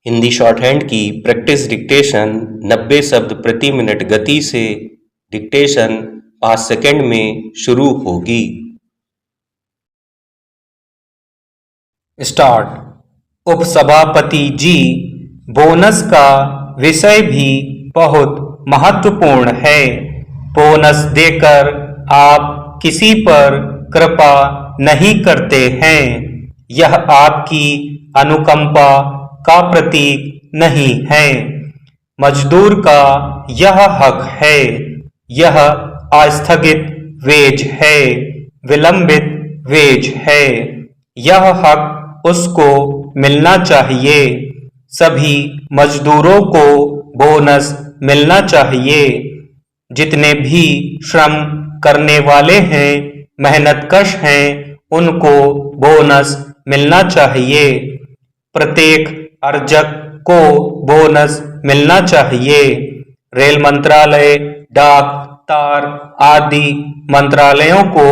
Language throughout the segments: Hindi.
हिंदी शॉर्ट हैंड की प्रैक्टिस डिक्टेशन 90 शब्द प्रति मिनट गति से डिक्टेशन 5 सेकंड में शुरू होगी। स्टार्ट। उपसभापति जी, बोनस का विषय भी बहुत महत्वपूर्ण है। बोनस देकर आप किसी पर कृपा नहीं करते हैं। यह आपकी अनुकंपा का प्रतीक नहीं है। मजदूर का यह हक है। यह आस्थगित वेज है, विलंबित वेज है। यह हक उसको मिलना चाहिए। सभी मजदूरों को बोनस मिलना चाहिए। जितने भी श्रम करने वाले हैं, मेहनतकश हैं, उनको बोनस मिलना चाहिए। प्रत्येक अर्जक को बोनस मिलना चाहिए। रेल मंत्रालय, डाक, तार आदि मंत्रालयों को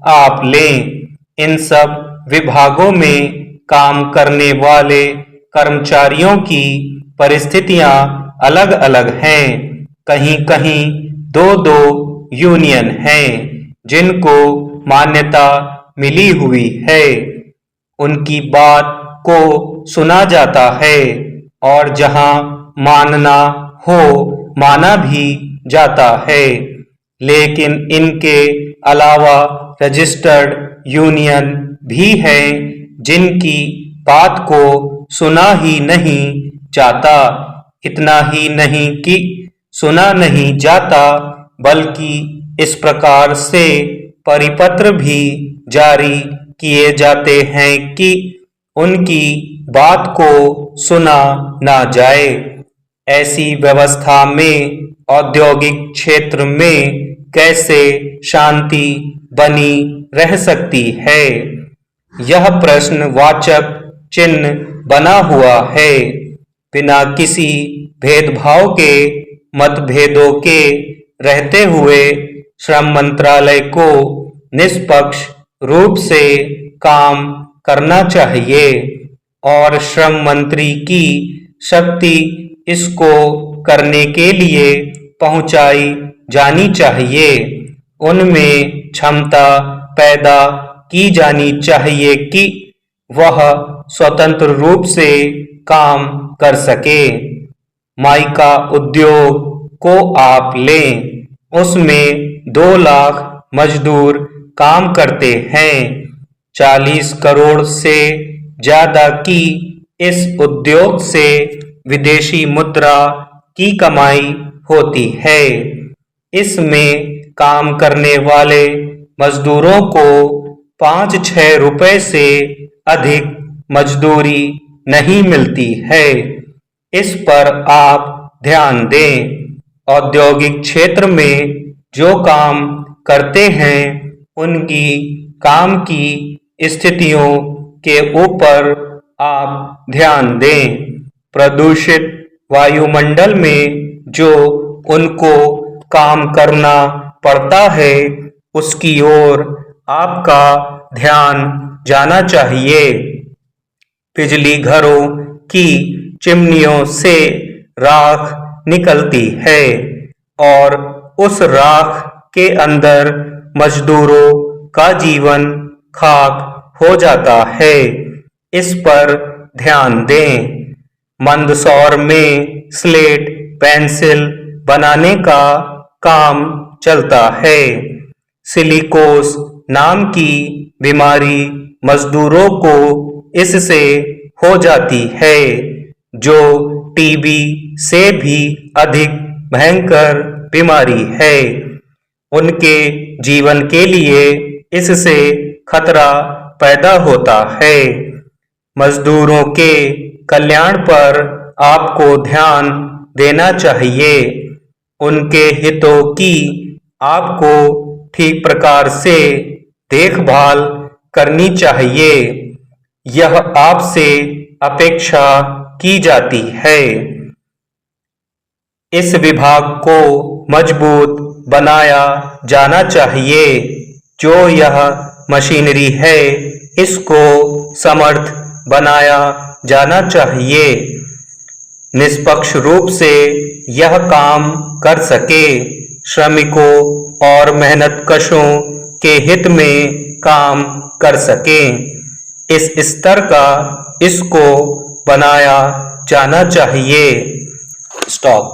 आप लें। इन सब विभागों में काम करने वाले कर्मचारियों की परिस्थितियां अलग अलग हैं। कहीं कहीं दो यूनियन हैं जिनको मान्यता मिली हुई है। उनकी बात को सुना जाता है और जहां मानना हो माना भी जाता है। लेकिन इनके अलावा रजिस्टर्ड यूनियन भी हैं जिनकी बात को सुना ही नहीं जाता। इतना ही नहीं कि सुना नहीं जाता, बल्कि इस प्रकार से परिपत्र भी जारी किए जाते हैं कि उनकी बात को सुना ना जाए। ऐसी व्यवस्था में औद्योगिक क्षेत्र में कैसे शांति बनी रह सकती है? यह प्रश्नवाचक चिन्ह बना हुआ है। बिना किसी भेदभाव के, मतभेदों के रहते हुए श्रम मंत्रालय को निष्पक्ष रूप से काम करना चाहिए और श्रम मंत्री की शक्ति इसको करने के लिए पहुंचाई जानी चाहिए। उनमें क्षमता पैदा की जानी चाहिए कि वह स्वतंत्र रूप से काम कर सके। माइका उद्योग को आप लें। उसमें 2 लाख मजदूर काम करते हैं। 40 करोड़ से ज्यादा की इस उद्योग से विदेशी मुद्रा की कमाई होती है। इसमें काम करने वाले मजदूरों को 5-6 रुपए से अधिक मजदूरी नहीं मिलती है। इस पर आप ध्यान दें। औद्योगिक क्षेत्र में जो काम करते हैं उनकी काम की स्थितियों के ऊपर आप ध्यान दें। प्रदूषित वायुमंडल में जो उनको काम करना पड़ता है उसकी ओर आपका ध्यान जाना चाहिए। बिजली घरों की चिमनियों से राख निकलती है और उस राख के अंदर मजदूरों का जीवन खाक हो जाता है। इस पर ध्यान दें। मंदसौर में स्लेट पेंसिल बनाने का काम चलता है। सिलिकोस नाम की बीमारी मजदूरों को इससे हो जाती है, जो टीबी से भी अधिक भयंकर बीमारी है। उनके जीवन के लिए इससे खतरा पैदा होता है। मजदूरों के कल्याण पर आपको ध्यान देना चाहिए। उनके हितों की आपको ठीक प्रकार से देखभाल करनी चाहिए। यह आपसे अपेक्षा की जाती है। इस विभाग को मजबूत बनाया जाना चाहिए। जो यह मशीनरी है इसको समर्थ बनाया जाना चाहिए। निष्पक्ष रूप से यह काम कर सके, श्रमिकों और मेहनतकशों के हित में काम कर सके। इस स्तर का इसको बनाया जाना चाहिए। स्टॉप।